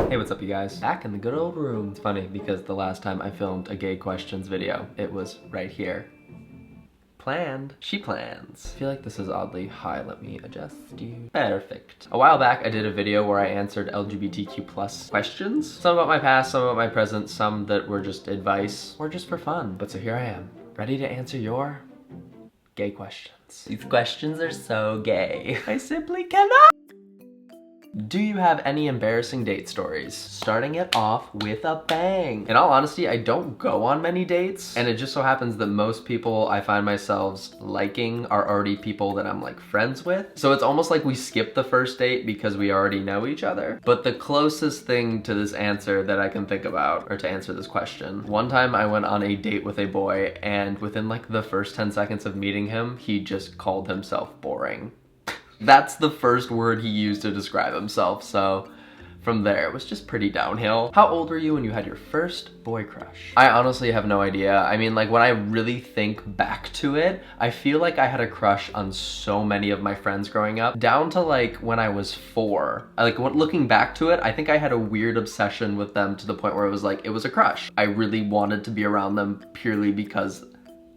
Hey, what's up you guys? Back in the good old room. It's funny because the last time I filmed a gay questions video, it was right here. Planned. She plans. I feel like this is oddly high. Let me adjust you. Perfect. A while back, I did a video where I answered LGBTQ+ questions. Some about my past, some about my present, some that were just advice, or just for fun. But so here I am, ready to answer your gay questions. These questions are so gay. I simply cannot. Do you have any embarrassing date stories? Starting it off with a bang. In all honesty, I don't go on many dates, and it just so happens that most people I find myself liking are already people that I'm like friends with. So it's almost like we skip the first date because we already know each other. But the closest thing to this answer that I can think about, or to answer this question, one time I went on a date with a boy, and within like the first 10 seconds of meeting him, he just called himself boring. That's the first word he used to describe himself, so from there, it was just pretty downhill. How old were you when you had your first boy crush? I honestly have no idea. I mean, like when I really think back to it, I feel like I had a crush on so many of my friends growing up, down to like when I was 4. Like looking back to it, I think I had a weird obsession with them to the point where it was like, it was a crush. I really wanted to be around them purely because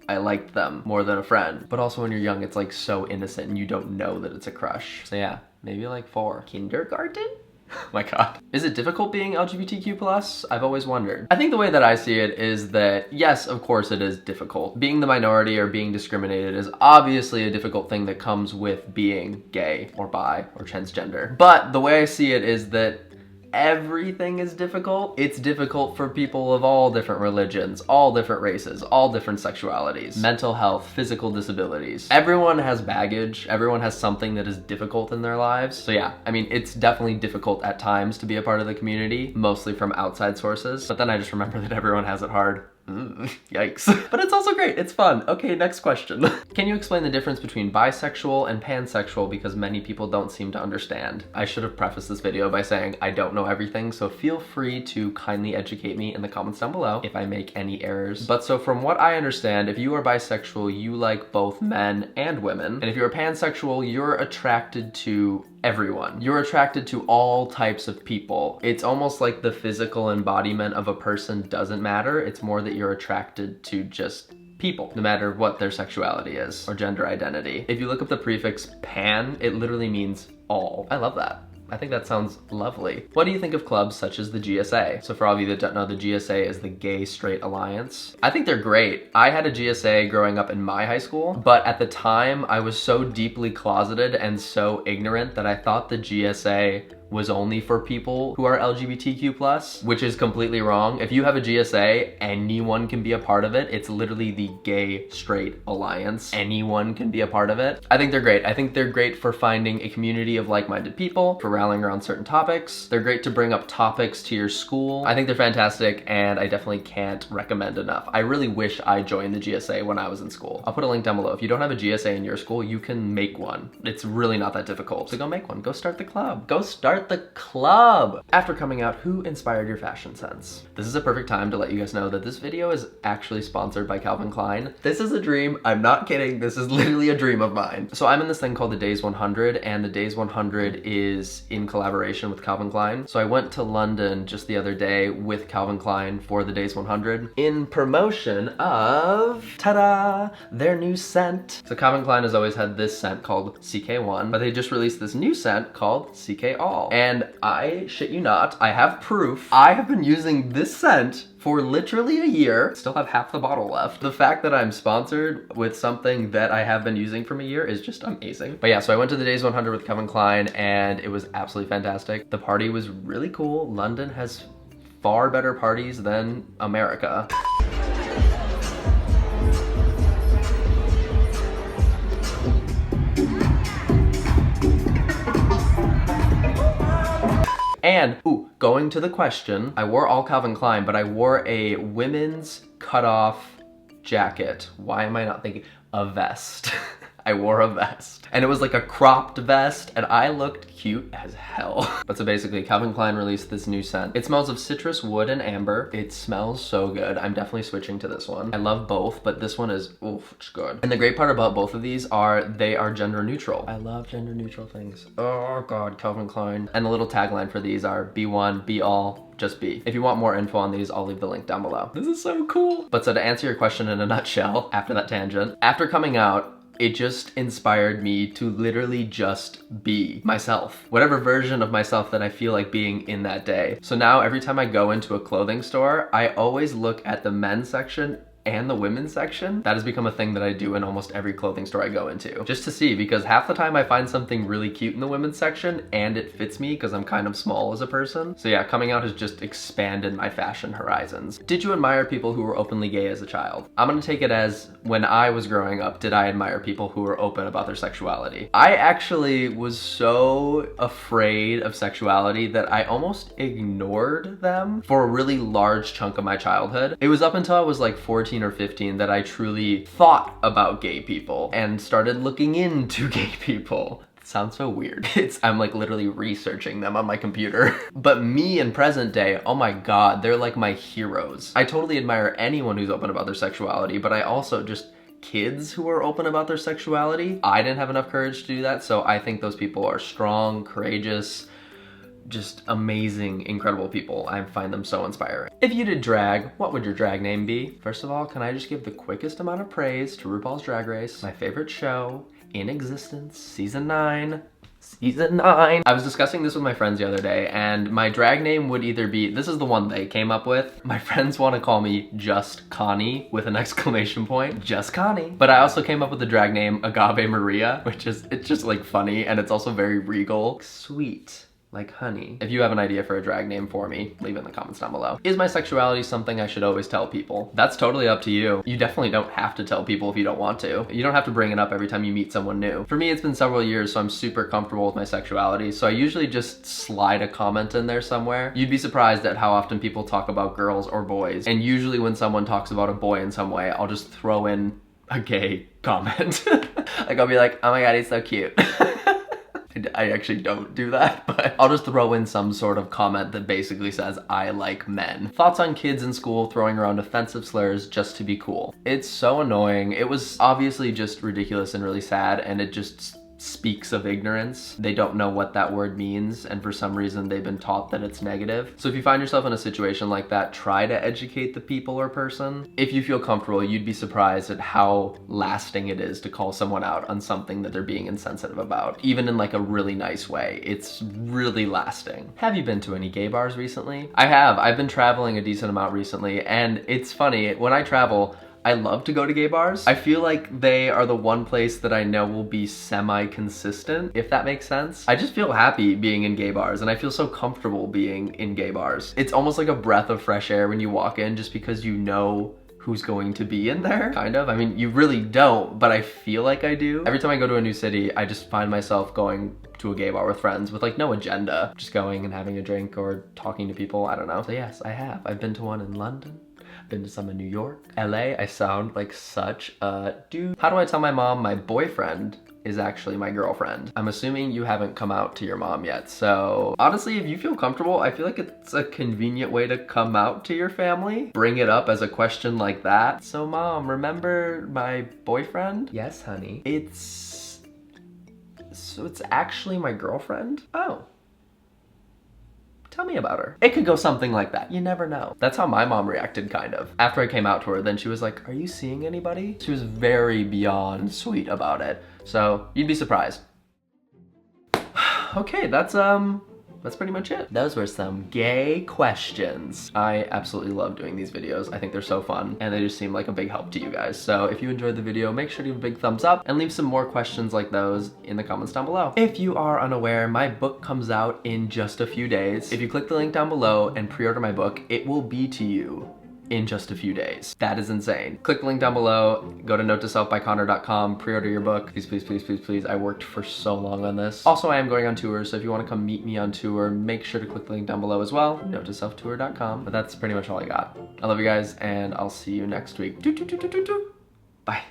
I liked them more than a friend. But also when you're young, it's like so innocent and you don't know that it's a crush. So yeah, maybe like 4. Kindergarten? Oh my god. Is it difficult being LGBTQ+? I've always wondered. I think the way that I see it is that, yes, of course it is difficult. Being the minority or being discriminated is obviously a difficult thing that comes with being gay or bi or transgender. But the way I see it is that everything is difficult. It's difficult for people of all different religions, all different races, all different sexualities, mental health, physical disabilities. Everyone has baggage. Everyone has something that is difficult in their lives. So yeah, I mean, it's definitely difficult at times to be a part of the community, mostly from outside sources. But then I just remember that everyone has it hard. Yikes. But it's also great, it's fun. Okay, next question. Can you explain the difference between bisexual and pansexual, because many people don't seem to understand? I should have prefaced this video by saying I don't know everything, so feel free to kindly educate me in the comments down below if I make any errors. But so from what I understand, if you are bisexual, you like both men and women. And if you're a pansexual, you're attracted to everyone. You're attracted to all types of people. It's almost like the physical embodiment of a person doesn't matter. It's more that you're attracted to just people, no matter what their sexuality is or gender identity. If you look up the prefix pan, it literally means all. I love that. I think that sounds lovely. What do you think of clubs such as the GSA? So for all of you that don't know, the GSA is the Gay Straight Alliance. I think they're great. I had a GSA growing up in my high school, but at the time I was so deeply closeted and so ignorant that I thought the GSA was only for people who are LGBTQ+, which is completely wrong. If you have a GSA, anyone can be a part of it. It's literally the Gay Straight Alliance. Anyone can be a part of it. I think they're great. I think they're great for finding a community of like-minded people, for rallying around certain topics. They're great to bring up topics to your school. I think they're fantastic, and I definitely can't recommend enough. I really wish I joined the GSA when I was in school. I'll put a link down below. If you don't have a GSA in your school, you can make one. It's really not that difficult. So go make one. Go start the club. Go start the club. After coming out, who inspired your fashion sense? This is a perfect time to let you guys know that this video is actually sponsored by Calvin Klein. This is a dream. I'm not kidding. This is literally a dream of mine. So I'm in this thing called the Days 100, and the Days 100 is in collaboration with Calvin Klein. So I went to London just the other day with Calvin Klein for the Days 100 in promotion of, ta-da, their new scent. So Calvin Klein has always had this scent called CK1, but they just released this new scent called CK All. And I shit you not, I have proof. I have been using this scent for literally a year. Still have half the bottle left. The fact that I'm sponsored with something that I have been using from a year is just amazing. But yeah, so I went to the Days 100 with Calvin Klein and it was absolutely fantastic. The party was really cool. London has far better parties than America. And, ooh, going to the question, I wore all Calvin Klein, but I wore a women's cutoff jacket. Why am I not thinking? A vest. I wore a vest. And it was like a cropped vest, and I looked cute as hell. But so basically, Calvin Klein released this new scent. It smells of citrus, wood, and amber. It smells so good. I'm definitely switching to this one. I love both, but this one is, oof, it's good. And the great part about both of these are they are gender neutral. I love gender neutral things. Oh God, Calvin Klein. And the little tagline for these are be one, be all, just be. If you want more info on these, I'll leave the link down below. This is so cool. But so to answer your question in a nutshell, after that tangent, after coming out, it just inspired me to literally just be myself. Whatever version of myself that I feel like being in that day. So now every time I go into a clothing store, I always look at the men's section and the women's section. That has become a thing that I do in almost every clothing store I go into. Just to see, because half the time I find something really cute in the women's section and it fits me because I'm kind of small as a person. So yeah, coming out has just expanded my fashion horizons. Did you admire people who were openly gay as a child? I'm gonna take it as when I was growing up, did I admire people who were open about their sexuality? I actually was so afraid of sexuality that I almost ignored them for a really large chunk of my childhood. It was up until I was like 14 or 15 that I truly thought about gay people and started looking into gay people. It sounds so weird. I'm like literally researching them on my computer. But me in present day, oh my God, they're like my heroes. I totally admire anyone who's open about their sexuality, but I also just kids who are open about their sexuality. I didn't have enough courage to do that, so I think those people are strong, courageous, just amazing, incredible people. I find them so inspiring. If you did drag, what would your drag name be? First of all, can I just give the quickest amount of praise to RuPaul's Drag Race, my favorite show in existence, season 9. Season 9. I was discussing this with my friends the other day, and my drag name would either be, this is the one they came up with. My friends want to call me Just Connie with an exclamation point. Just Connie. But I also came up with the drag name Agave Maria, which is, it's just like funny, and it's also very regal. Sweet. Like honey. If you have an idea for a drag name for me, leave it in the comments down below. Is my sexuality something I should always tell people? That's totally up to you. You definitely don't have to tell people if you don't want to. You don't have to bring it up every time you meet someone new. For me, it's been several years, so I'm super comfortable with my sexuality, so I usually just slide a comment in there somewhere. You'd be surprised at how often people talk about girls or boys, and usually when someone talks about a boy in some way, I'll just throw in a gay comment. Like I'll be like, oh my God, he's so cute. I actually don't do that, but I'll just throw in some sort of comment that basically says, I like men. Thoughts on kids in school throwing around offensive slurs just to be cool? It's so annoying. It was obviously just ridiculous and really sad, and it just speaks of ignorance. They don't know what that word means, and for some reason they've been taught that it's negative. So if you find yourself in a situation like that, try to educate the people or person. If you feel comfortable, you'd be surprised at how lasting it is to call someone out on something that they're being insensitive about, even in like a really nice way. It's really lasting. Have you been to any gay bars recently? I have. I've been traveling a decent amount recently, and it's funny, when I travel, I love to go to gay bars. I feel like they are the one place that I know will be semi-consistent, if that makes sense. I just feel happy being in gay bars, and I feel so comfortable being in gay bars. It's almost like a breath of fresh air when you walk in, just because you know who's going to be in there, kind of. I mean, you really don't, but I feel like I do. Every time I go to a new city, I just find myself going to a gay bar with friends with like no agenda. Just going and having a drink or talking to people, I don't know. So yes, I have. I've been to one in London. Been to some in New York. LA, I sound like such a dude. How do I tell my mom my boyfriend is actually my girlfriend? I'm assuming you haven't come out to your mom yet, so honestly, if you feel comfortable, I feel like it's a convenient way to come out to your family. Bring it up as a question like that. So mom, remember my boyfriend? Yes, honey. So it's actually my girlfriend? Oh. Tell me about her. It could go something like that. You never know. That's how my mom reacted, kind of. After I came out to her, then she was like, are you seeing anybody? She was very beyond sweet about it. So you'd be surprised. Okay, that's pretty much it. Those were some gay questions. I absolutely love doing these videos. I think they're so fun, and they just seem like a big help to you guys. So if you enjoyed the video, make sure to give a big thumbs up and leave some more questions like those in the comments down below. If you are unaware, my book comes out in just a few days. If you click the link down below and pre-order my book, it will be to you in just a few days. That is insane. Click the link down below, go to notetoselfbyconnor.com, pre-order your book. Please, please, please, please, please. I worked for so long on this. Also, I am going on tour, so if you wanna come meet me on tour, make sure to click the link down below as well, notetoselftour.com. But that's pretty much all I got. I love you guys, and I'll see you next week. Bye.